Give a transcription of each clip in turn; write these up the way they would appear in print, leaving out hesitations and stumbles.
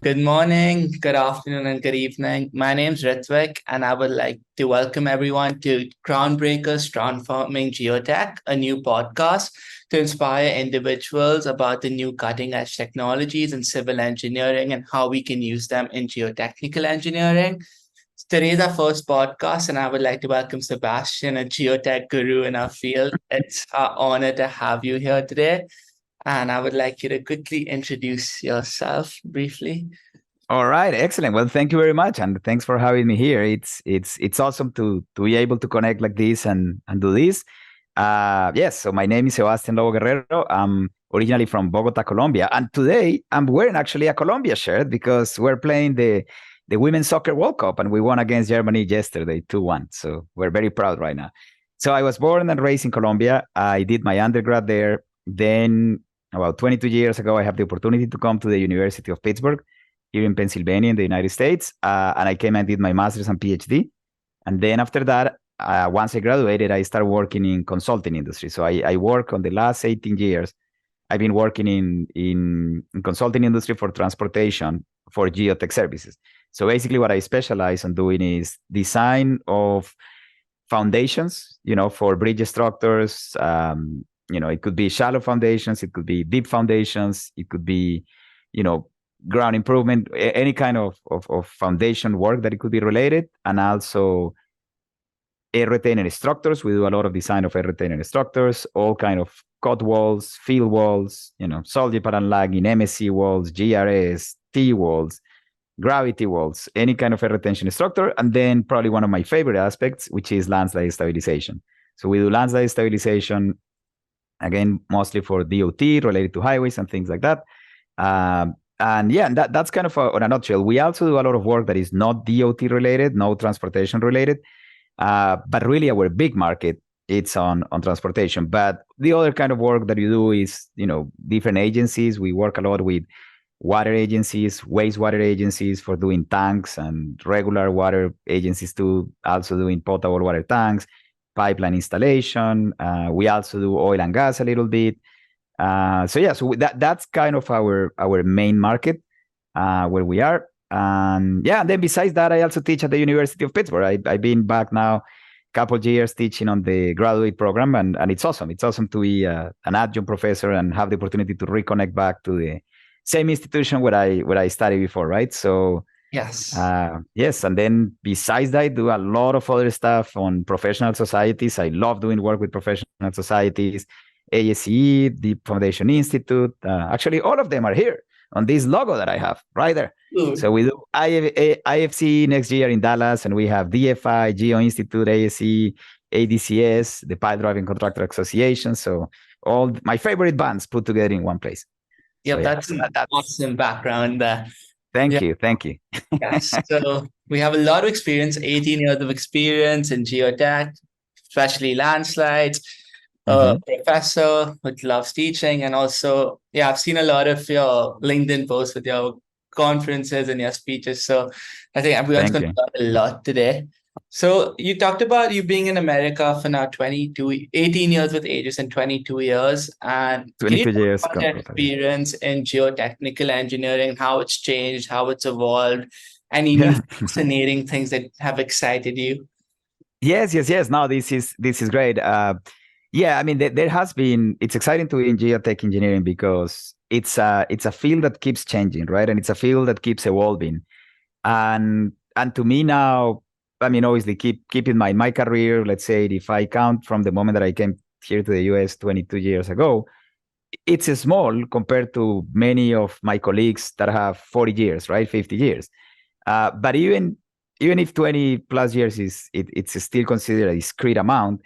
Good morning, good afternoon, and good evening. My name's Ritvik, and I would like to welcome everyone to Groundbreakers Transforming Geotech, a new podcast to inspire individuals about the new cutting edge technologies in civil engineering and how we can use them in geotechnical engineering. Today's our first podcast, and I would like to welcome Sebastian, a geotech guru in our field. It's our honor to have you here today. And I would like you to quickly introduce yourself briefly. All right, excellent. Well, thank you very much, and thanks for having me here. It's awesome to be able to connect like this and do this. Yes, so my name is Sebastian Lobo-Guerrero. I'm originally from Bogota, Colombia, and today I'm wearing actually a Colombia shirt because we're playing the Women's Soccer World Cup, and we won against Germany yesterday, 2-1. So we're very proud right now. So I was born and raised in Colombia. I did my undergrad there. Then about 22 years ago, I have the opportunity to come to the University of Pittsburgh here in Pennsylvania in the United States. And I came and did my master's and PhD. And then after that, once I graduated, I started working in consulting industry. So I work on the last 18 years. I've been working in consulting industry for transportation for geotech services. So basically what I specialize on doing is design of foundations, for bridge structures. It could be shallow foundations, it could be deep foundations, it could be, ground improvement, any kind of foundation work that it could be related, and also air retaining structures. We do a lot of design of air retaining structures, all kind of cut walls, field walls, solid pattern lagging, MSC walls, GRS, T walls, gravity walls, any kind of air retention structure. And then probably one of my favorite aspects, which is landslide stabilization. So we do landslide stabilization, again, mostly for DOT related to highways and things like that. And that's kind of on a nutshell. We also do a lot of work that is not DOT related, no transportation related, but really our big market, it's on transportation. But the other kind of work that you do is, different agencies. We work a lot with water agencies, wastewater agencies for doing tanks, and regular water agencies too, also doing potable water tanks, pipeline installation. We also do oil and gas a little bit. So that's kind of our main market where we are. And then besides that, I also teach at the University of Pittsburgh. I've been back now a couple of years teaching on the graduate program, and it's awesome. It's awesome to be an adjunct professor and have the opportunity to reconnect back to the same institution where I studied before, right? So yes, and then besides that, I do a lot of other stuff on professional societies. I love doing work with professional societies, ASE, the Foundation Institute. Actually, all of them are here on this logo that I have right there. Ooh. So we do IFC next year in Dallas, and we have DFI, Geo Institute, ASE, ADCS, the Pile Driving Contractor Association. So all my favorite bands put together in one place. Yeah, So, that's an awesome background there. Thank you. Yes. So we have a lot of experience, 18 years of experience in geotech, especially landslides. Professor who loves teaching, and also, I've seen a lot of your LinkedIn posts with your conferences and your speeches. So I think everyone's going to learn a lot today. So you talked about you being in America for now 18 years with Aegis and 22 years. And 22 years about your experience in geotechnical engineering, how it's changed, how it's evolved, any new fascinating things that have excited you? Yes. No, this is great. I mean, there has been, it's exciting to be in geotech engineering because it's a field that keeps changing, right? And it's a field that keeps evolving. And to me now, I mean, obviously keep in mind my career, let's say if I count from the moment that I came here to the US 22 years ago, it's small compared to many of my colleagues that have 40 years, right? 50 years. But even if 20 plus years it's still considered a discrete amount,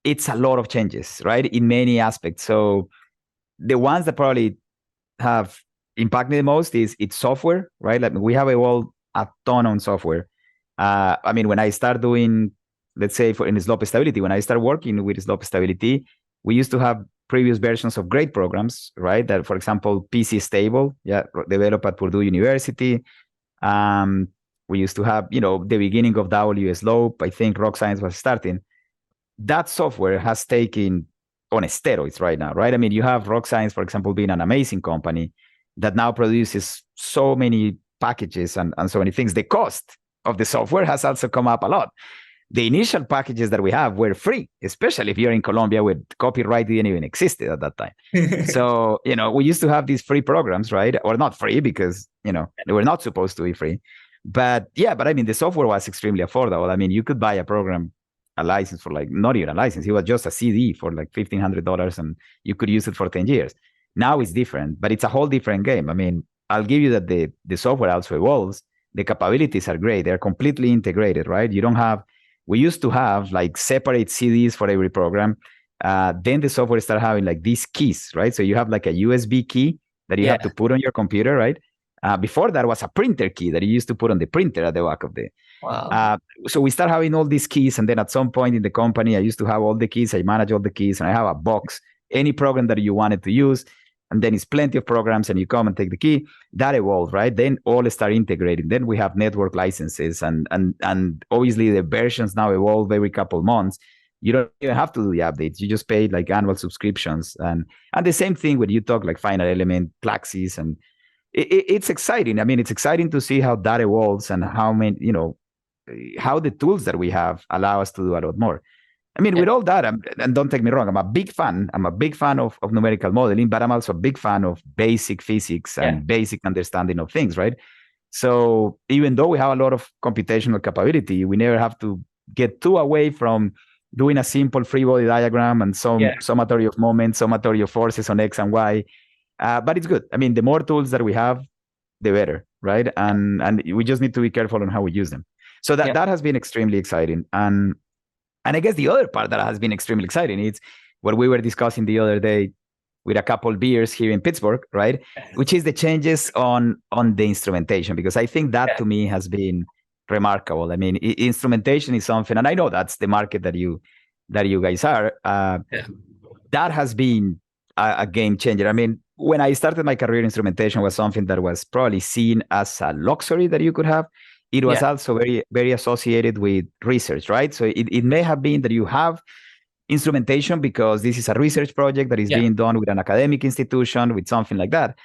it's a lot of changes, right? In many aspects. So the ones that probably have impacted the most is it's software, right? Like we have evolved a ton on software. I mean, when I start doing, let's say in slope stability, when I start working with slope stability, we used to have previous versions of great programs, right? That, for example, PC Stable, developed at Purdue University. We used to have, the beginning of W Slope. I think Rock Science was starting. That software has taken on steroids right now, right? I mean, you have Rock Science, for example, being an amazing company. that now produces so many packages and so many things. The cost of the software has also come up a lot. The initial packages that we have were free, especially if you're in Colombia where copyright didn't even exist at that time. So, we used to have these free programs, right? Or not free because, they were not supposed to be free. But I mean, the software was extremely affordable. I mean, you could buy a license for like, not even a license. It was just a CD for like $1,500 and you could use it for 10 years. Now it's different, but it's a whole different game. I mean, I'll give you that the software also evolves. The capabilities are great. They're completely integrated, right? We used to have like separate CDs for every program. Then the software started having like these keys, right? So you have like a USB key that you have to put on your computer, right? Before that was a printer key that you used to put on the printer at the back of the. Wow. So we start having all these keys, and then at some point in the company, I used to have all the keys. I manage all the keys, and I have a box, any program that you wanted to use, and then it's plenty of programs, and you come and take the key. That evolved, right? Then all start integrating. Then we have network licenses, and obviously the versions now evolve every couple of months. You don't even have to do the updates. You just pay like annual subscriptions, and the same thing when you talk like Final Element, Plaxis, and it's exciting. I mean, it's exciting to see how that evolves and how how the tools that we have allow us to do a lot more. I mean, with all that, and don't take me wrong, I'm a big fan of numerical modeling, but I'm also a big fan of basic physics and basic understanding of things, right? So even though we have a lot of computational capability, we never have to get too away from doing a simple free body diagram and some summatory of moments, summatory of forces on X and Y. But it's good. I mean, the more tools that we have, the better, right? And we just need to be careful on how we use them. So that has been extremely exciting. And I guess the other part that has been extremely exciting is what we were discussing the other day with a couple beers here in Pittsburgh, right? Which is the changes on the instrumentation, because I think that to me has been remarkable. I mean, instrumentation is something, and I know that's the market that you guys are. That has been a game changer. I mean, when I started my career, instrumentation was something that was probably seen as a luxury that you could have. It was also very, very associated with research, right? So it may have been that you have instrumentation because this is a research project that is being done with an academic institution, with something like that.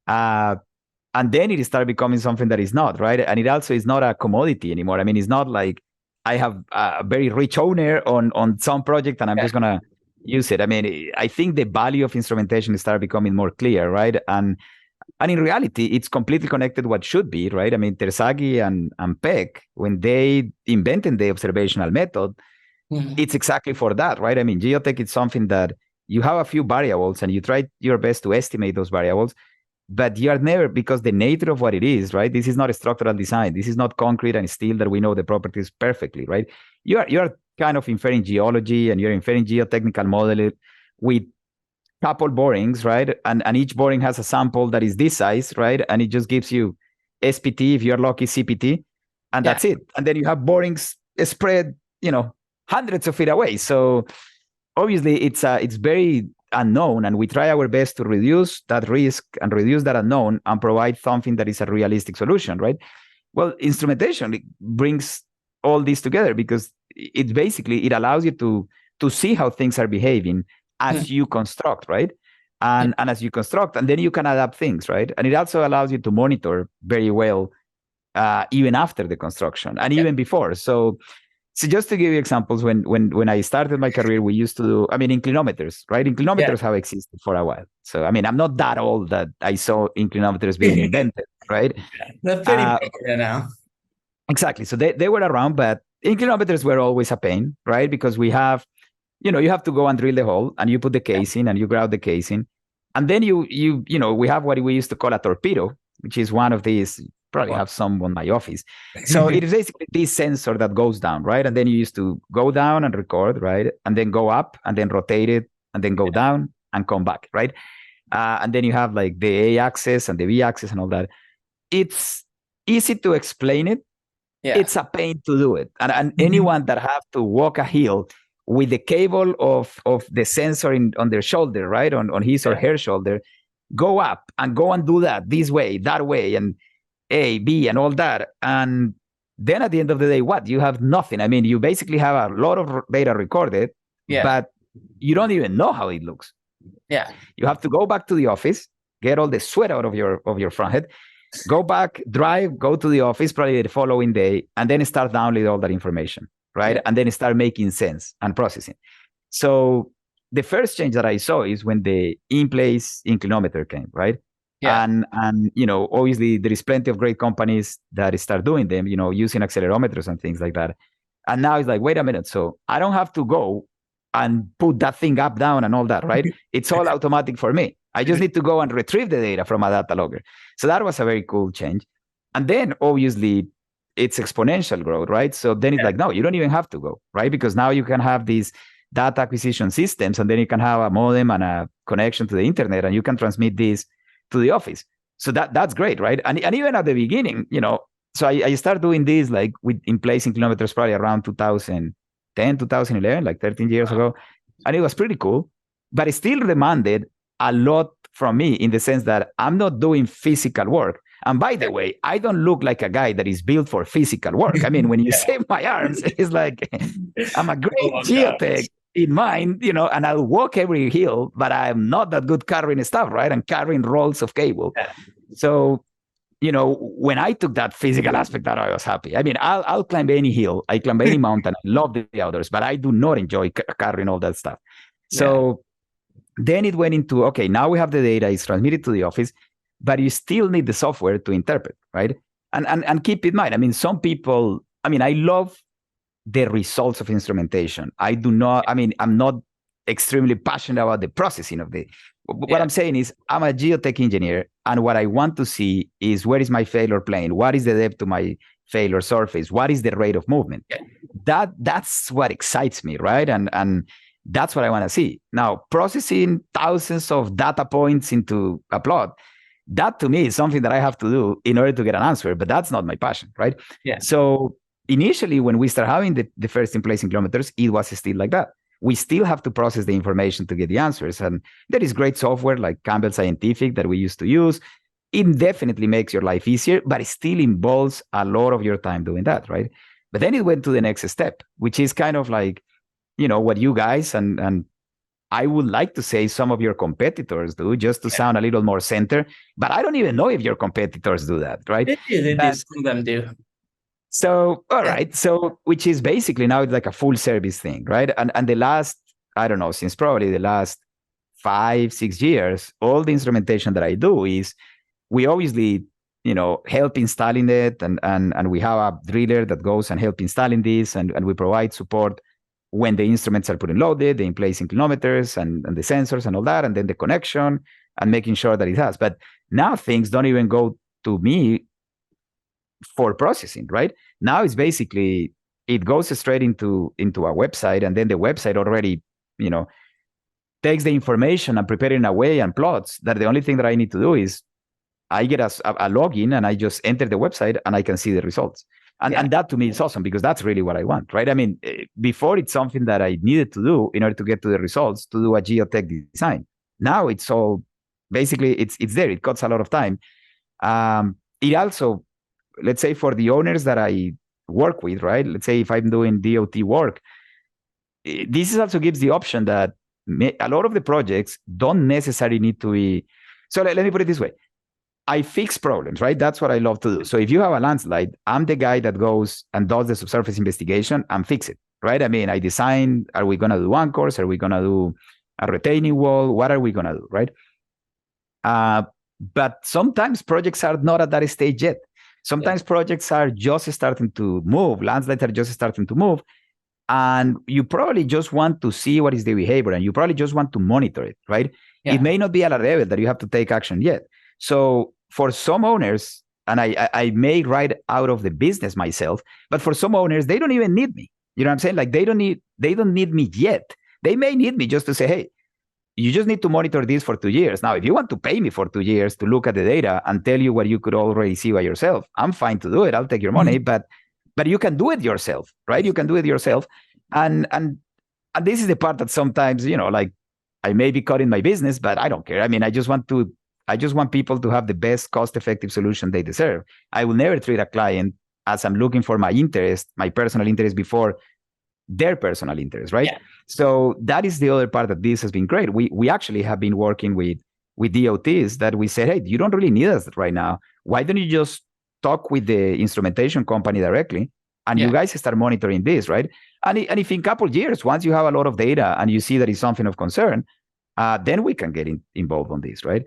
And then it started becoming something that is not, right? And it also is not a commodity anymore. I mean, it's not like I have a very rich owner on some project and I'm just going to use it. I mean, I think the value of instrumentation started becoming more clear, right? And in reality, it's completely connected what should be, right? I mean, Terzaghi and Peck, when they invented the observational method, it's exactly for that, right? I mean, geotech is something that you have a few variables and you try your best to estimate those variables, but you are never, because the nature of what it is, right? This is not a structural design. This is not concrete and steel that we know the properties perfectly, right? You are kind of inferring geology and you're inferring geotechnical modeling with couple borings, right? And each boring has a sample that is this size, right? And it just gives you SPT, if you're lucky, CPT, and that's it. And then you have borings spread, hundreds of feet away. So obviously it's very unknown, and we try our best to reduce that risk and reduce that unknown and provide something that is a realistic solution, right? Well, instrumentation brings all this together because it allows you to see how things are behaving as you construct, right? And as you construct, and then you can adapt things, right? And it also allows you to monitor very well, even after the construction and even before. So just to give you examples, when I started my career, we used to do, I mean, inclinometers, right? Inclinometers have existed for a while. So, I mean, I'm not that old that I saw inclinometers being invented, right? They're pretty popular now. Exactly. So they were around, but inclinometers were always a pain, right? Because we have, you have to go and drill the hole and you put the casing and you grout the casing. And then we have what we used to call a torpedo, which is one of these, probably have some on my office. So it is basically this sensor that goes down, right? And then you used to go down and record, right? And then go up and then rotate it and then go down and come back, right? And then you have like the A axis and the B axis and all that. It's easy to explain it. It's a pain to do it. And anyone that have to walk a hill with the cable of the sensor on their shoulder, right? On his or her shoulder, go up and go and do that this way, that way, and A, B, and all that. And then at the end of the day, what? You have nothing. I mean, you basically have a lot of data recorded, but you don't even know how it looks. Yeah. You have to go back to the office get all the sweat out of your forehead, go back, drive, go to the office probably the following day, and then start downloading all that information, right? Yeah. And then start making sense and processing. So the first change that I saw is when the in-place inclinometer came, right? Yeah. And obviously there is plenty of great companies that start doing them, using accelerometers and things like that. And now it's like, wait a minute, so I don't have to go and put that thing up, down, and all that, right? It's all automatic for me. I just need to go and retrieve the data from a data logger. So that was a very cool change. And then obviously it's exponential growth, right? So then it's like, no, you don't even have to go, right? Because now you can have these data acquisition systems, and then you can have a modem and a connection to the internet, and you can transmit this to the office. So that's great, right? And even at the beginning, so I started doing this like with in-place inclinometers probably around 2010, 2011, like 13 years ago. And it was pretty cool, but it still demanded a lot from me in the sense that I'm not doing physical work. And by the way, I don't look like a guy that is built for physical work. I mean, when you save my arms, it's like I'm a great geotech in mind, and I'll walk every hill, but I'm not that good carrying stuff, right? And carrying rolls of cable. Yeah. So, when I took that physical aspect out, I was happy. I mean, I'll climb any hill, I climb any mountain, I love the outdoors, but I do not enjoy carrying all that stuff. So then it went into, okay, now we have the data, it's transmitted to the office, but you still need the software to interpret, right? And keep in mind, I mean, some people, I love the results of instrumentation. I'm not extremely passionate about the processing of the, what I'm saying is I'm a geotech engineer, and what I want to see is where is my failure plane? What is the depth to my failure surface? What is the rate of movement? That's what excites me, right? And that's what I want to see. Now, processing thousands of data points into a plot, that to me is something that I have to do in order to get an answer, but that's not my passion, right? Yeah. So initially, when we start having the first in-place inclinometers, it was still like that. We still have to process the information to get the answers. And there is great software like Campbell Scientific that we used to use. It definitely makes your life easier, but it still involves a lot of your time doing that, right? But then it went to the next step, which is kind of like, what you guys and I would like to say some of your competitors do, just to sound a little more center, but I don't even know if your competitors do that, right? They do. Some of them do. So, all right. So, which is basically now it's like a full service thing, right? And the last, I don't know, since probably the last 5-6 years, all the instrumentation that I do is we obviously, help installing it, and we have a driller that goes and help installing this, and we provide support when the instruments are put in loaded, the in-place inclinometers and the sensors and all that, and then the connection and making sure that it has. But now things don't even go to me for processing, right? Now it's basically, it goes straight into a website, and then the website already, takes the information and prepare it in a way and plots that the only thing that I need to do is I get a login and I just enter the website and I can see the results. And that to me is awesome, because that's really what I want, right? I mean, before it's something that I needed to do in order to get to the results, to do a geotech design. Now it's all, basically it's there. It cuts a lot of time. It also, let's say for the owners that I work with, right? Let's say if I'm doing DOT work, this also gives the option that a lot of the projects don't necessarily need to be. So let me put it this way. I fix problems, right? That's what I love to do. So if you have a landslide, I'm the guy that goes and does the subsurface investigation and fix it, right? I mean, I design, are we going to do anchors? Are we going to do a retaining wall? What are we going to do, right? But sometimes projects are not at that stage yet. Sometimes projects are just starting to move. Landslides are just starting to move. And you probably just want to see what is the behavior, and you probably just want to monitor it, right? Yeah. It may not be at a level that you have to take action yet. So for some owners, and I may write out of the business myself, but for some owners, they don't even need me. You know what I'm saying? Like they don't need me yet. They may need me just to say, hey, you just need to monitor this for 2 years. Now, if you want to pay me for 2 years to look at the data and tell you what you could already see by yourself, I'm fine to do it. I'll take your money, but you can do it yourself, right? You can do it yourself. And this is the part that sometimes, like I may be cutting my business, but I don't care. I mean, I just want people to have the best cost-effective solution they deserve. I will never treat a client as I'm looking for my interest, my personal interest, before their personal interest, right? Yeah. So that is the other part that this has been great. We actually have been working with with DOTs that we said, hey, you don't really need us right now. Why don't you just talk with the instrumentation company directly, and you guys start monitoring this, right? And if in a couple of years, once you have a lot of data and you see that it's something of concern, then we can get involved on this, right?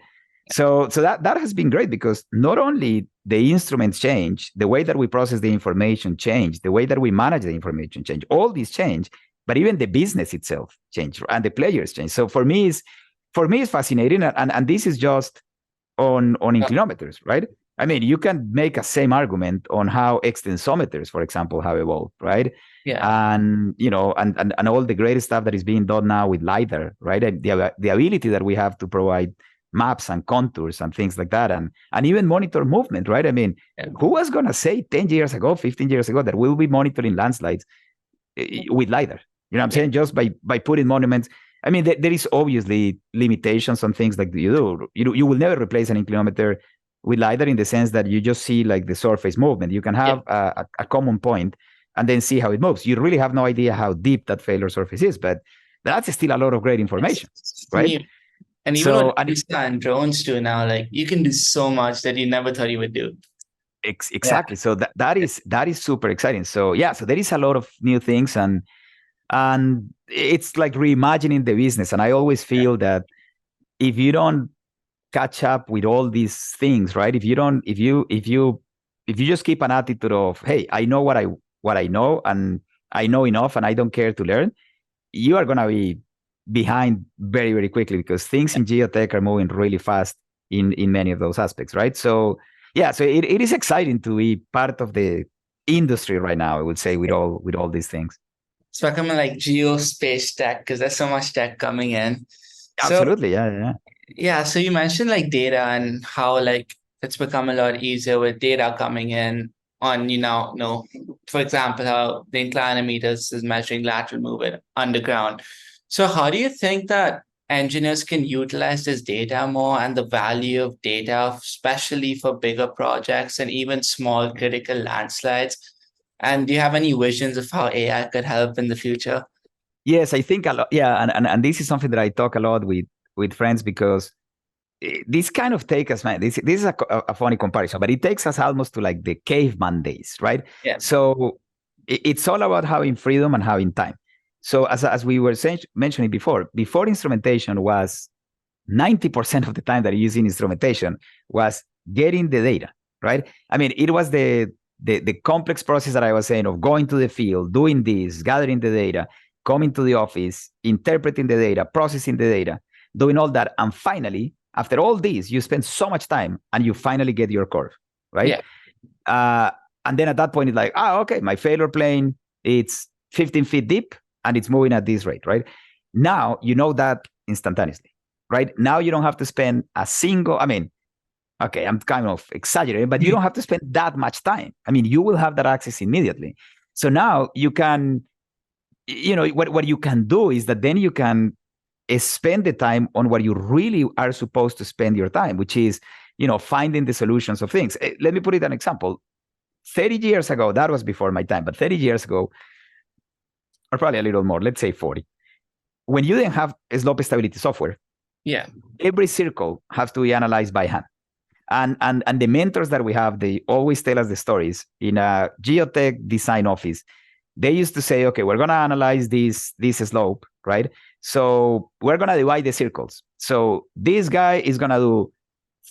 So that has been great, because not only the instruments change, the way that we process the information change, the way that we manage the information change, all these change, but even the business itself change, and the players change. So for me, it's fascinating, and this is just on inclinometers, right? I mean, you can make a same argument on how extensometers, for example, have evolved, right? Yeah. And and all the great stuff that is being done now with LiDAR, right? And the ability that we have to provide maps and contours and things like that, and even monitor movement, right? I mean, who was gonna say 10 years ago, 15 years ago, that we'll be monitoring landslides with LiDAR? You know what I'm saying? Just by putting monuments. I mean, there is obviously limitations on things like you do. You will never replace an inclinometer with LiDAR, in the sense that you just see like the surface movement. You can have a common point and then see how it moves. You really have no idea how deep that failure surface is, but that's still a lot of great information, right? And even So, what and drones do now, like you can do so much that you never thought you would do. Exactly. So that is super exciting. So so there is a lot of new things, and it's like reimagining the business. And I always feel that if you don't catch up with all these things, right? If you just keep an attitude of, hey, I know what I know, and I know enough, and I don't care to learn, you are gonna be behind very, very quickly, because things in geotech are moving really fast in many of those aspects, right? So so it is exciting to be part of the industry right now, I would say, with all these things. So becoming like geospace tech, because there's so much tech coming in. Absolutely, yeah. Yeah, so you mentioned like data and how like it's become a lot easier with data coming in on, for example, how the inclinometers is measuring lateral movement underground. So how do you think that engineers can utilize this data more, and the value of data, especially for bigger projects and even small critical landslides? And do you have any visions of how AI could help in the future? Yes, I think a lot. Yeah, and this is something that I talk a lot with friends, because this kind of takes us, man. This is a funny comparison, but it takes us almost to like the caveman days, right? Yeah. So it's all about having freedom and having time. So as we were mentioning before instrumentation was 90% of the time that you use in instrumentation was getting the data, right? I mean, it was the complex process that I was saying of going to the field, doing this, gathering the data, coming to the office, interpreting the data, processing the data, doing all that. And finally, after all this, you spend so much time and you finally get your curve, right? And then at that point, it's like, okay, my failure plane, it's 15 feet deep and it's moving at this rate, right? Now, you know that instantaneously, right? Now you don't have to spend okay, I'm kind of exaggerating, but you don't have to spend that much time. I mean, you will have that access immediately. So now you can, what you can do is that then you can spend the time on what you really are supposed to spend your time, which is, finding the solutions of things. Let me put it an example. 30 years ago, that was before my time, but 30 years ago, or probably a little more, let's say 40, when you didn't have slope stability software, every circle has to be analyzed by hand. And the mentors that we have, they always tell us the stories. In a geotech design office, they used to say, okay, we're going to analyze this slope, right? So we're going to divide the circles. So this guy is going to do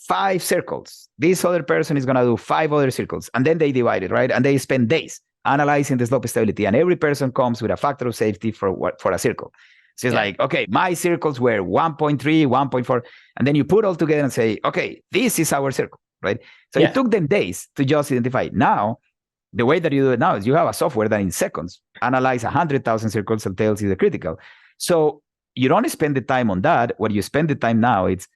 5 circles. This other person is going to do 5 other circles. And then they divide it, right? And they spend days analyzing the slope stability. And every person comes with a factor of safety for a circle. So it's like, okay, my circles were 1.3, 1.4. And then you put all together and say, okay, this is our circle, right? So it took them days to just identify. Now, the way that you do it now is you have a software that in seconds analyze 100,000 circles and tells you the critical. So you don't spend the time on that. What you spend the time now, it's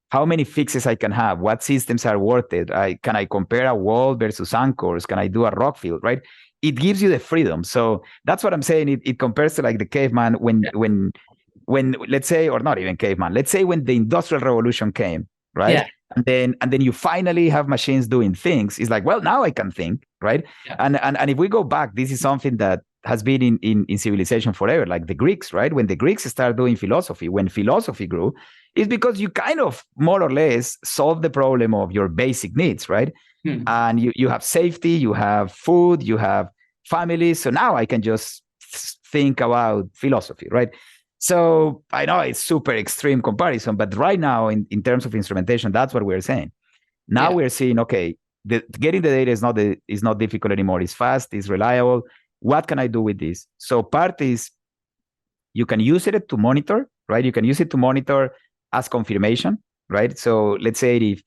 how many fixes I can have, what systems are worth it. Can I compare a wall versus anchors? Can I do a rock field, right? It gives you the freedom. So that's what I'm saying. It compares to like the caveman when let's say, or not even caveman, let's say when the Industrial Revolution came, right? And then you finally have machines doing things. It's like, well, now I can think, right? And if we go back, this is something that has been in civilization forever, like the Greeks, right? When the Greeks started doing philosophy, when philosophy grew, it's because you kind of more or less solve the problem of your basic needs, right? And you have safety, you have food, you have family. So now I can just think about philosophy, right? So I know it's super extreme comparison, but right now in terms of instrumentation, that's what we're saying. Now Yeah. we're seeing, okay, getting the data is not difficult anymore. It's fast, it's reliable. What can I do with this? So part is you can use it to monitor, right? You can use it to monitor as confirmation, right? So let's say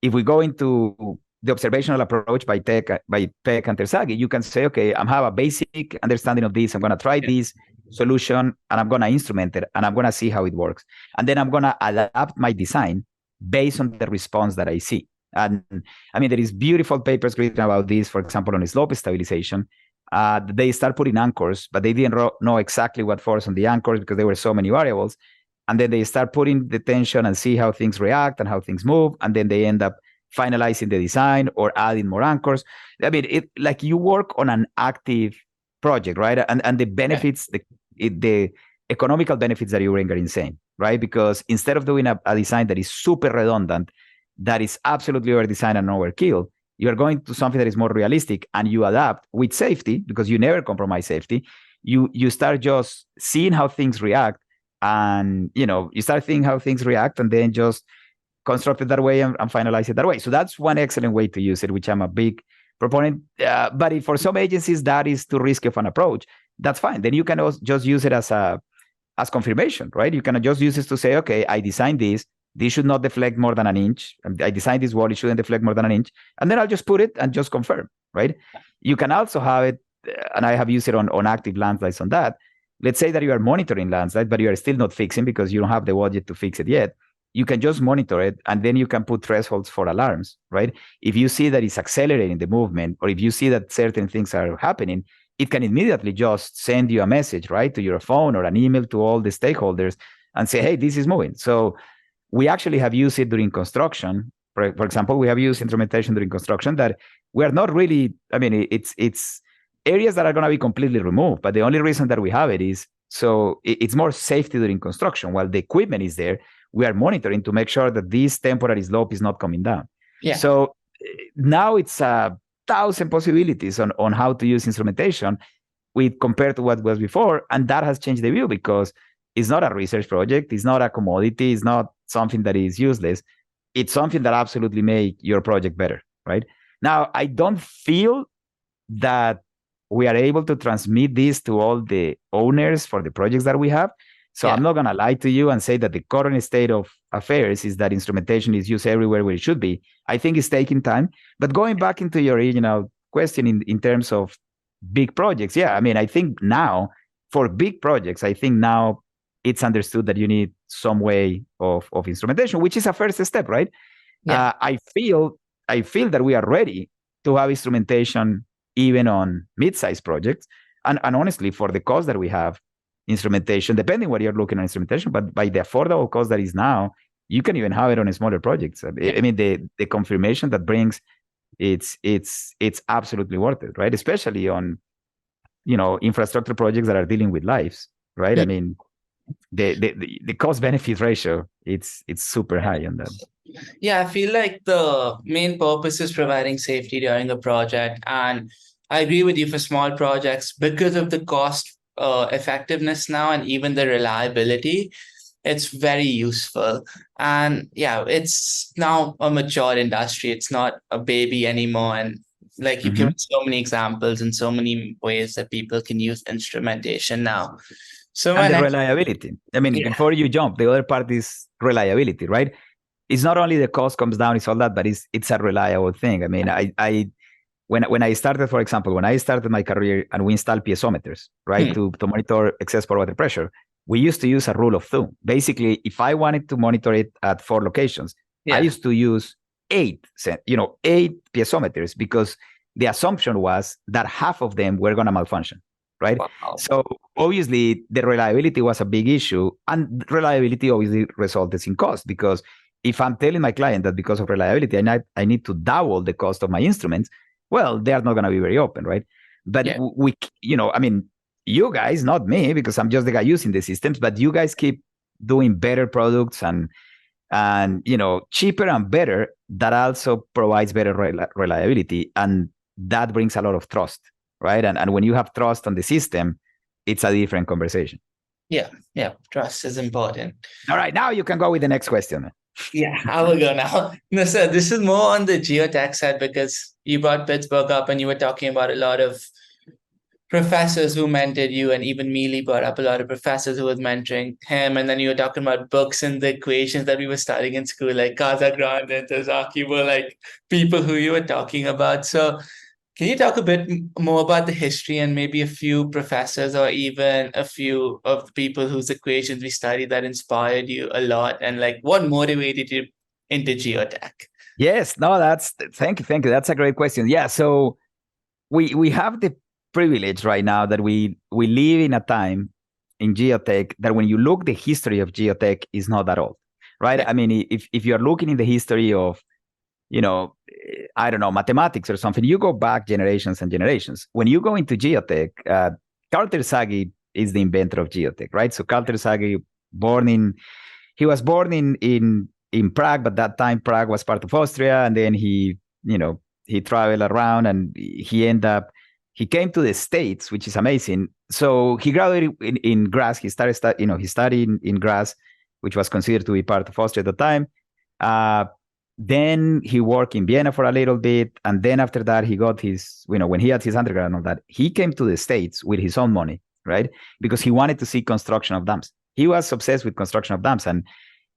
if we go into the observational approach by Peck and Terzaghi, you can say, okay, I have a basic understanding of this. I'm going to try this solution and I'm going to instrument it and I'm going to see how it works. And then I'm going to adapt my design based on the response that I see. And I mean, there is beautiful papers written about this, for example, on slope stabilization. They start putting anchors, but they didn't know exactly what force on the anchors because there were so many variables. And then they start putting the tension and see how things react and how things move. And then they end up finalizing the design or adding more anchors. I mean, it like you work on an active project, right? And the benefits, the economical benefits that you bring are insane, right? Because instead of doing a design that is super redundant, that is absolutely over-designed and overkill, you are going to something that is more realistic and you adapt with safety because you never compromise safety. You start just seeing how things react and, you start thinking how things react and then just construct it that way and finalize it that way. So that's one excellent way to use it, which I'm a big proponent. But for some agencies, that is too risky of an approach. That's fine. Then you can just use it as confirmation, right? You can just use this to say, okay, I designed this. This should not deflect more than an inch. I designed this wall. It shouldn't deflect more than an inch. And then I'll just put it and just confirm, right? You can also have it, and I have used it on active landslides on that. Let's say that you are monitoring landslide, but you are still not fixing because you don't have the budget to fix it yet. You can just monitor it, and then you can put thresholds for alarms, right? If you see that it's accelerating the movement, or if you see that certain things are happening, it can immediately just send you a message, right, to your phone or an email to all the stakeholders and say, hey, this is moving. So we actually have used it during construction. For example, we have used instrumentation during construction that we are not really, I mean, it's areas that are going to be completely removed, but the only reason that we have it is so it's more safety during construction. While the equipment is there, we are monitoring to make sure that this temporary slope is not coming down. Yeah. So now it's 1,000 possibilities on how to use instrumentation compared to what was before. And that has changed the view because it's not a research project. It's not a commodity. It's not something that is useless. It's something that absolutely make your project better, right? Now, I don't feel that we are able to transmit this to all the owners for the projects that we have. So I'm not going to lie to you and say that the current state of affairs is that instrumentation is used everywhere where it should be. I think it's taking time. But going back into your original question in terms of big projects, I mean, I think now for big projects, I think now it's understood that you need some way of instrumentation, which is a first step, right? Yeah. I feel that we are ready to have instrumentation even on mid-sized projects. And honestly, for the cost that we have, instrumentation, depending what you're looking at instrumentation, but by the affordable cost that is now, you can even have it on smaller projects. I mean, the confirmation that brings, it's absolutely worth it, right? Especially on, infrastructure projects that are dealing with lives, right? Yeah. I mean, the cost benefit ratio, it's super high on that. Yeah, I feel like the main purpose is providing safety during a project. And I agree with you for small projects because of the cost effectiveness now and even the reliability. It's very useful. And it's now a mature industry. It's not a baby anymore. And like you've given so many examples and so many ways that people can use instrumentation now. So and the reliability. I mean, before you jump, the other part is reliability, right? It's not only the cost comes down, it's all that, but it's a reliable thing. I mean, when I started, for example, when I started my career and we installed piezometers, right, to monitor excess pore water pressure, we used to use a rule of thumb. Basically, if I wanted to monitor it at 4 locations, I used to use 8 piezometers because the assumption was that half of them were going to malfunction, right? Wow. So obviously, the reliability was a big issue, and reliability obviously resulted in cost because if I'm telling my client that because of reliability, I need to double the cost of my instruments, well, they are not going to be very open, right? But we, I mean, you guys, not me, because I'm just the guy using the systems, but you guys keep doing better products and cheaper and better, that also provides better reliability, and that brings a lot of trust, right? And when you have trust on the system, it's a different conversation. Yeah, trust is important. All right, now you can go with the next question. Yeah, I will go now. No, sir, this is more on the geotech side because you brought Pittsburgh up and you were talking about a lot of professors who mentored you, and even Mealy brought up a lot of professors who was mentoring him. And then you were talking about books and the equations that we were studying in school, like Casagrande and Tazaki were like people who you were talking about. So can you talk a bit more about the history and maybe a few professors or even a few of the people whose equations we studied that inspired you a lot, and like what motivated you into geotech? Yes, no, thank you. That's a great question. Yeah, so we have the privilege right now that we live in a time in geotech that when you look the history of geotech is not that old, right? Yeah. I mean, if you are looking in the history of, I don't know, mathematics or something, you go back generations and generations. When you go into geotech, Carl Terzaghi is the inventor of geotech, right? So Carl Terzaghi, he was born in Prague, but that time Prague was part of Austria, and then he traveled around, and he came to the States, which is amazing. So he graduated in Graz. He studied in Graz, which was considered to be part of Austria at the time. Then he worked in Vienna for a little bit, and then after that, he got his, when he had his undergrad and all that, he came to the States with his own money, right? Because he wanted to see construction of dams. He was obsessed with construction of dams, and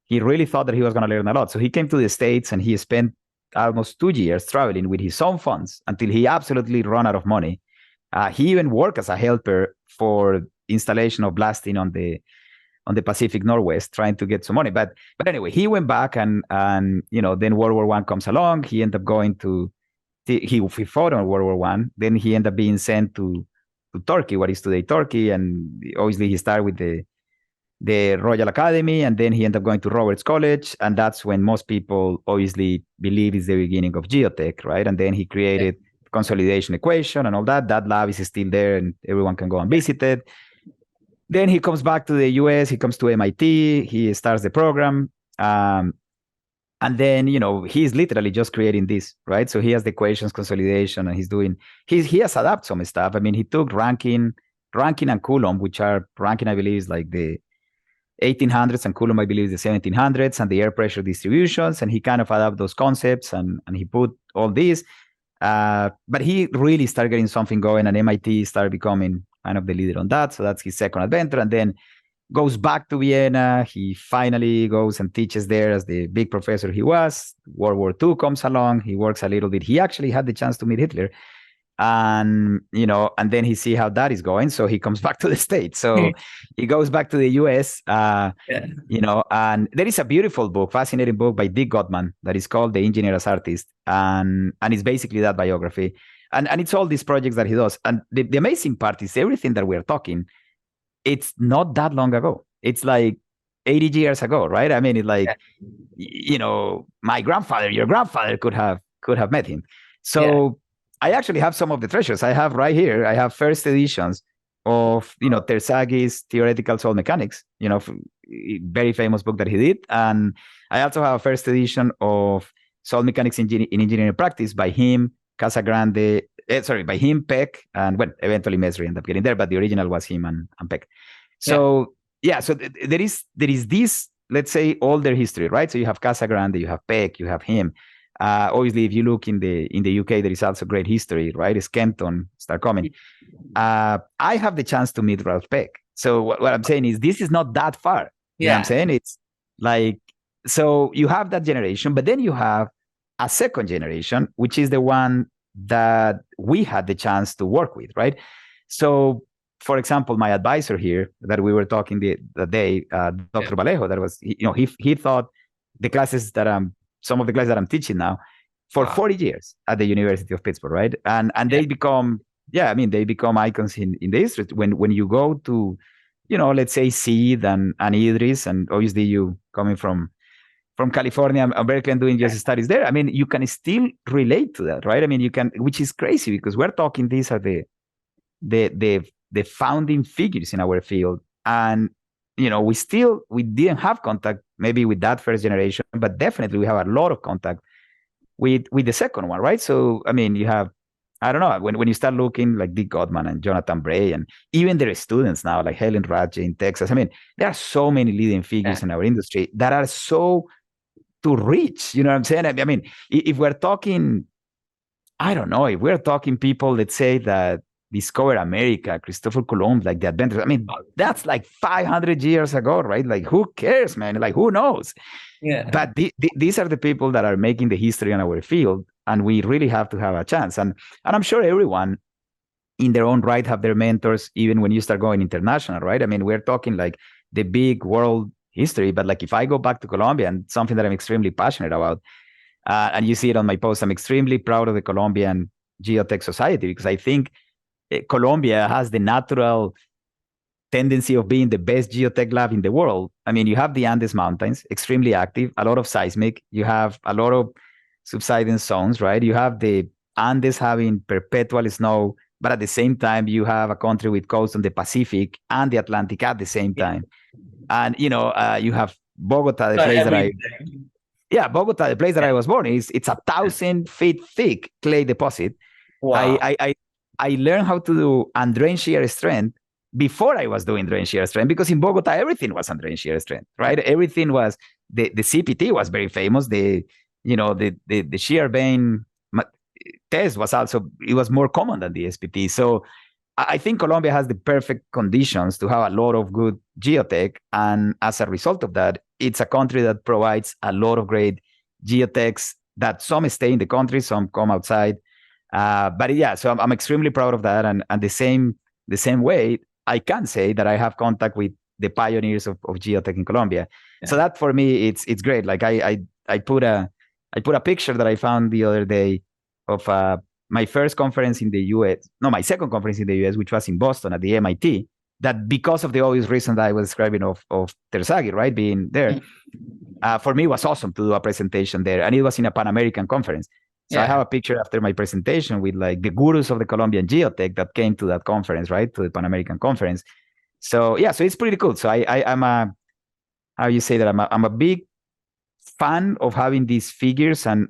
he really thought that he was going to learn a lot. So he came to the States, and he spent almost 2 years traveling with his own funds until he absolutely ran out of money. He even worked as a helper for installation of blasting on the Pacific Northwest, trying to get some money. But anyway, he went back, and then World War I comes along. He ended up going to he fought on World War I. Then he ended up being sent to Turkey, what is today Turkey, and obviously he started with the Royal Academy, and then he ended up going to Roberts College, and that's when most people obviously believe is the beginning of geotech, right? And then he created consolidation equation and all that. That lab is still there, and everyone can go and visit it. Then he comes back to the US, he comes to MIT, he starts the program, and then, he's literally just creating this, right? So he has the equations consolidation, and he has adapted some stuff. I mean, he took Rankine and Coulomb, which are, Rankine, I believe, is like the 1800s, and Coulomb, I believe, is the 1700s, and the air pressure distributions, and he kind of adapted those concepts, and he put all these. But he really started getting something going, and MIT started becoming kind of the leader on that. So that's his second adventure, and then goes back to Vienna. He finally goes and teaches there as the big professor he was. World War II comes along. He works a little bit. He actually had the chance to meet Hitler, and and then he see how that is going, so he comes back to the States. So he goes back to the US, and there is a beautiful book, fascinating book by Dick Gottman that is called The Engineer as Artist, and it's basically that biography, and it's all these projects that he does. And the amazing part is everything that we're talking, it's not that long ago. It's like 80 years ago, right? I mean, it's like, my grandfather, your grandfather could have met him. So I actually have some of the treasures. I have right here, I have first editions of, Terzaghi's Theoretical Solid Mechanics, very famous book that he did. And I also have a first edition of Solid Mechanics in Engineering Practice by him, Casagrande, by him, Peck, and eventually Mesri ended up getting there, but the original was him and Peck. So, so there is this, let's say, older history, right? So you have Casagrande, you have Peck, you have him. Obviously, if you look in the UK, there is also great history, right? Skenton start coming. I have the chance to meet Ralph Peck. So what I'm saying is, this is not that far. You know what I'm saying? It's like, so you have that generation, but then you have a second generation, which is the one that we had the chance to work with, right? So, for example, my advisor here that we were talking the day, Dr. Vallejo, that was, he thought the classes that some of the classes that I'm teaching now for 40 years at the University of Pittsburgh, right? And they become, they become icons in the history. When you go to, let's say Sid and Idris, and obviously you coming from California and Berkeley and doing just studies there, I mean, you can still relate to that, right? I mean, you can, which is crazy because we're talking, these are the the founding figures in our field. And we didn't have contact maybe with that first generation, but definitely we have a lot of contact with the second one, right? So I mean, you have, I don't know, when you start looking like Dick Gottman and Jonathan Bray, and even their students now, like Helen Radje in Texas. I mean, there are so many leading figures in our industry that are so to reach. You know what I'm saying? I mean, if we're talking, I don't know, if we're talking people that say that discovered America, Christopher Columbus, like the adventurers. I mean, that's like 500 years ago, right? Like, who cares, man? Like, who knows? Yeah. But these are the people that are making the history in our field, and we really have to have a chance. And I'm sure everyone in their own right have their mentors, even when you start going international, right? I mean, we're talking like the big world history, but like if I go back to Colombia, and something that I'm extremely passionate about, and you see it on my post, I'm extremely proud of the Colombian Geotech Society, because I think Colombia has the natural tendency of being the best geotech lab in the world. I mean, you have the Andes Mountains, extremely active, a lot of seismic. You have a lot of subsidence zones, right? You have the Andes having perpetual snow, but at the same time, you have a country with coast on the Pacific and the Atlantic at the same time. And, you have Bogota, the place that Bogota, the place that I was born, it's 1,000 feet thick clay deposit. Wow. I learned how to do undrained shear strength before I was doing drain shear strength, because in Bogota, everything was undrained shear strength, right? Everything was, the CPT was very famous. The shear vein test was also, it was more common than the SPT. So I think Colombia has the perfect conditions to have a lot of good geotech. And as a result of that, it's a country that provides a lot of great geotechs, that some stay in the country, some come outside. But yeah, so I'm extremely proud of that. And the same way, I can say that I have contact with the pioneers of geotech in Colombia. Yeah. So that for me, it's great. Like I put a picture that I found the other day of my first conference in the US, no, my second conference in the US, which was in Boston at the MIT, that because of the obvious reason that I was describing of Terzaghi, right, being there, for me, it was awesome to do a presentation there. And it was in a Pan-American conference. So I have a picture after my presentation with like the gurus of the Colombian geotech that came to that conference, right, to the Pan-American conference. So yeah, so it's pretty cool. So I'm a, how you say that, I'm a big fan of having these figures and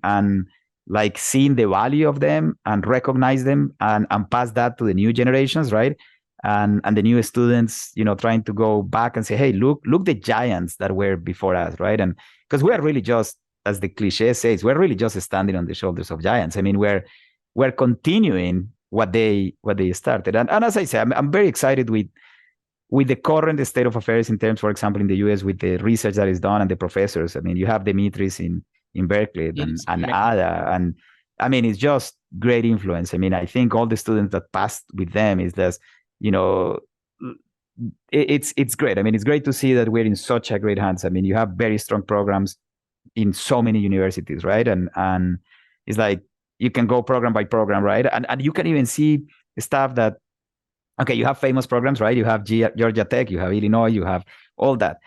like seeing the value of them and recognize them and pass that to the new generations, right? And the new students, trying to go back and say, hey, look the giants that were before us, right? And because we are really just, as the cliche says, we're really just standing on the shoulders of giants. I mean, we're continuing what they started. And as I say, I'm very excited with the current state of affairs in terms, for example, in the US, with the research that is done and the professors. I mean, you have Dimitris in Berkeley and Ada. And I mean, it's just great influence. I mean, I think all the students that passed with them is just, it's great. I mean, it's great to see that we're in such a great hands. I mean, you have very strong programs in so many universities, right? And it's like you can go program by program, right? And you can even see stuff that, okay, you have famous programs, right? You have Georgia Tech, you have Illinois, you have all that.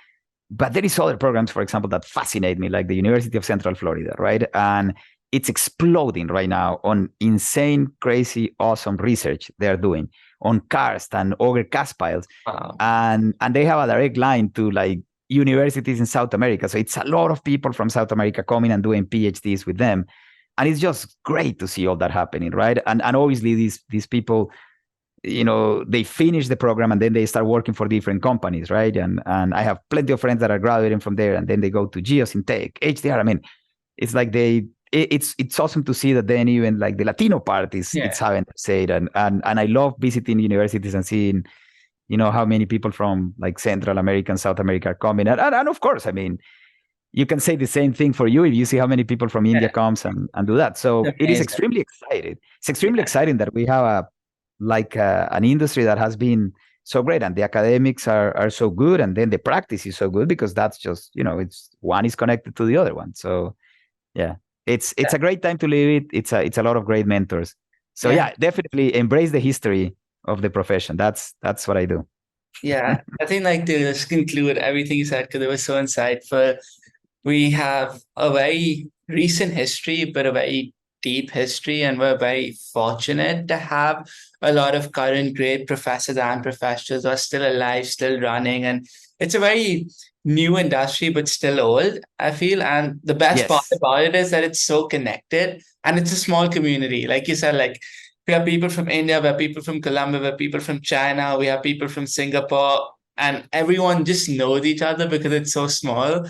But there is other programs, for example, that fascinate me, like the University of Central Florida, right? And it's exploding right now on insane, crazy, awesome research they're doing on karst and auger cast piles. Wow. And they have a direct line to like universities in South America. So it's a lot of people from South America coming and doing PhDs with them. And it's just great to see all that happening, right? And obviously these people, they finish the program and then they start working for different companies, right? And I have plenty of friends that are graduating from there, and then they go to Geosynthetic, HDR. I mean, it's like it's awesome to see that then even like the Latino part is it's having to say it. And I love visiting universities and seeing, how many people from like Central America and South America are coming. And of course, I mean, you can say the same thing for you if you see how many people from India comes and do that. So it is extremely exciting. It's extremely exciting that we have an industry that has been so great, and the academics are so good, and then the practice is so good, because that's just, it's one is connected to the other one. So yeah, it's a great time to live it. It's a lot of great mentors. So yeah, definitely embrace the history of the profession. That's what I do. Yeah, I think like to just conclude everything you said, because it was so insightful. We have a very recent history, but a very deep history, and we're very fortunate to have a lot of current great professors and professors who are still alive, still running. And it's a very new industry, but still old, I feel. And the best part Yes. about it is that it's so connected and it's a small community. Like you said, like we have people from India, we have people from Colombia, we have people from China, we have people from Singapore, and everyone just knows each other because it's so small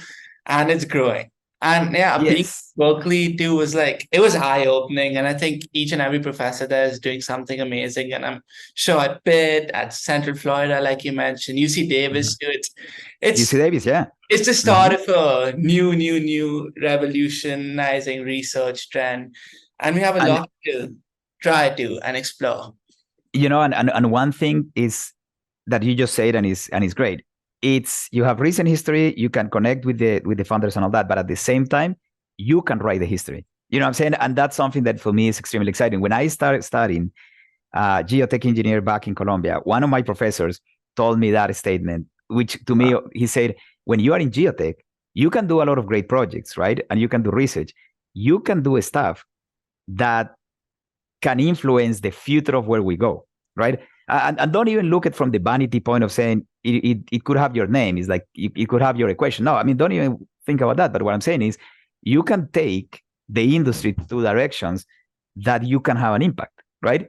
and it's growing. And yeah, being Yes. Berkeley too was like it was eye-opening. And I think each and every professor there is doing something amazing. And I'm sure at Pitt, at Central Florida, like you mentioned, UC Davis too. UC It's Davis, yeah. it's the start of a new revolutionizing research trend. And we have a And lot to try to and explore. and one thing is that you just said and is great. It's you have recent history, you can connect with the founders and all that, but at the same time, you can write the history. You know what I'm saying? And that's something that for me is extremely exciting. When I started studying geotech engineer back in Colombia, one of my professors told me that statement, which to me, he said, when you are in geotech, you can do a lot of great projects, right? And you can do research. You can do stuff that can influence the future of where we go, right? And don't even look at from the vanity point of saying it could have your name. It's like it could have your equation. No, I mean, don't even think about that. But what I'm saying is you can take the industry to directions that you can have an impact, right?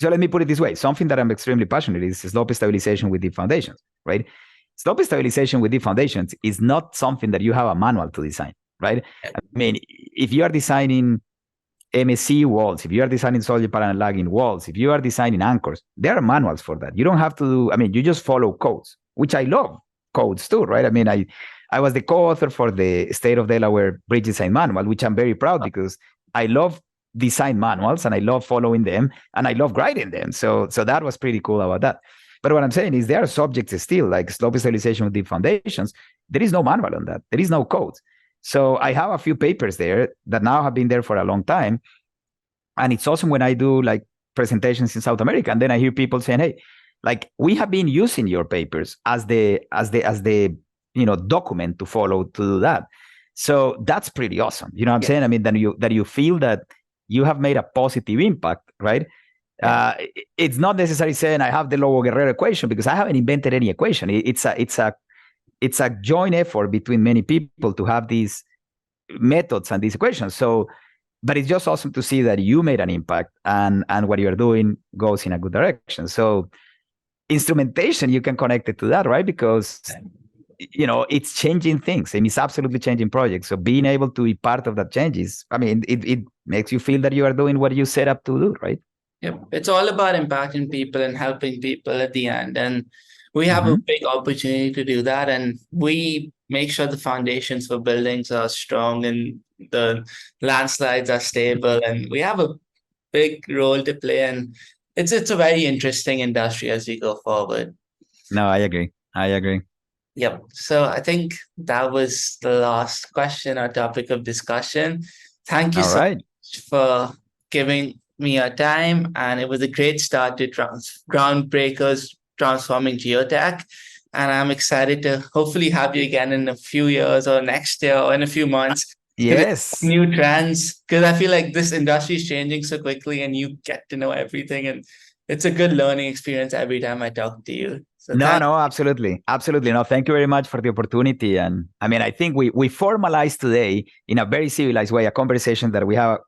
So let me put it this way. Something that I'm extremely passionate is slope stabilization with deep foundations, right? Slope stabilization with deep foundations is not something that you have a manual to design, right? I mean, if you are designing MSC walls, if you are designing solid parallel lagging walls, if you are designing anchors, there are manuals for that. You don't have to do, I mean, you just follow codes, which I love codes too, right? I mean, I was the co-author for the State of Delaware Bridge Design Manual, which I'm very proud because I love design manuals and I love following them and I love writing them. So that was pretty cool about that. But what I'm saying is there are subjects still like slope stabilization with deep foundations. There is no manual on that. There is no code. So I have a few papers there that now have been there for a long time. And it's awesome when I do like presentations in South America. And then I hear people saying, hey, like we have been using your papers as the document to follow to do that. So that's pretty awesome. You know what I'm saying? I mean, that you feel that you have made a positive impact, right? It's not necessarily saying I have the Lobo-Guerrero equation because I haven't invented any equation. It's a joint effort between many people to have these methods and these equations. So, but it's just awesome to see that you made an impact and what you're doing goes in a good direction. So instrumentation, you can connect it to that, right? Because it's changing things and it's absolutely changing projects. So being able to be part of that changes, I mean, it makes you feel that you are doing what you set up to do, right? Yep. It's all about impacting people and helping people at the end. And we have a big opportunity to do that. And we make sure the foundations for buildings are strong and the landslides are stable. And we have a big role to play. And it's a very interesting industry as we go forward. No, I agree. Yep. So I think that was the last question or topic of discussion. Thank you All so right. much for giving me your time. And it was a great start to Groundbreakers transforming geotech. And I'm excited to hopefully have you again in a few years or next year or in a few months. Yes. New trends, because I feel like this industry is changing so quickly and you get to know everything. And it's a good learning experience every time I talk to you. So No, absolutely. Absolutely. No, thank you very much for the opportunity. And I mean, I think we formalized today in a very civilized way, a conversation that we have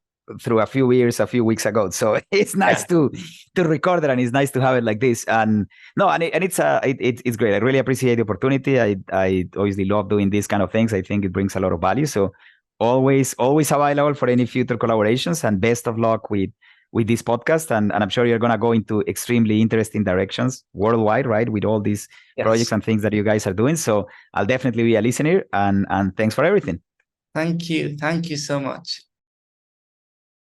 through a few weeks ago. So it's nice to record it and it's nice to have it like this. And no, and it's great. I really appreciate the opportunity. I obviously love doing these kind of things. I think it brings a lot of value. So always available for any future collaborations and best of luck with this podcast. And I'm sure you're going to go into extremely interesting directions worldwide, right? With all these projects and things that you guys are doing. So I'll definitely be a listener and thanks for everything. Thank you. Thank you so much.